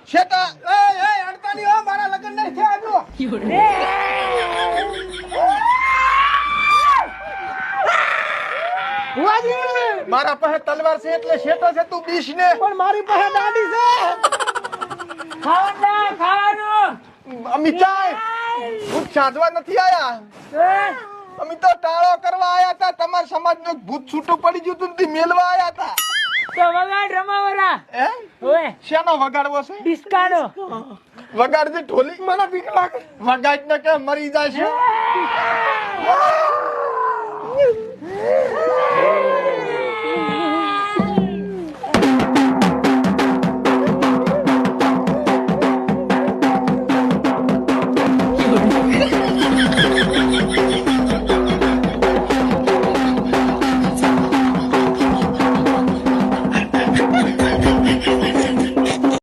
શેટા એ અડતાની હો મારા લગન નહીં થયા આજો ભુવાજી મારા પાસે તલવાર છે એટલે શેટો છે તું બીશ ને પણ મારી પાસે દાઢી છે ખાવાનું અમિતાય ભૂત સાધવા નથી આયા અમે તો ટાળો કરવા આયા હતા તમારા સમાજનું ભૂત છૂટું પડી ગયું તું તે મેલવા આયા હતા તો વગાડ રમાવરા હે ઓએ શેનો વગાડવો છે ડિસ્કાનો વગાડજે ઢોલી મને બીક લાગે વગાડ ને કે મરી જાય છે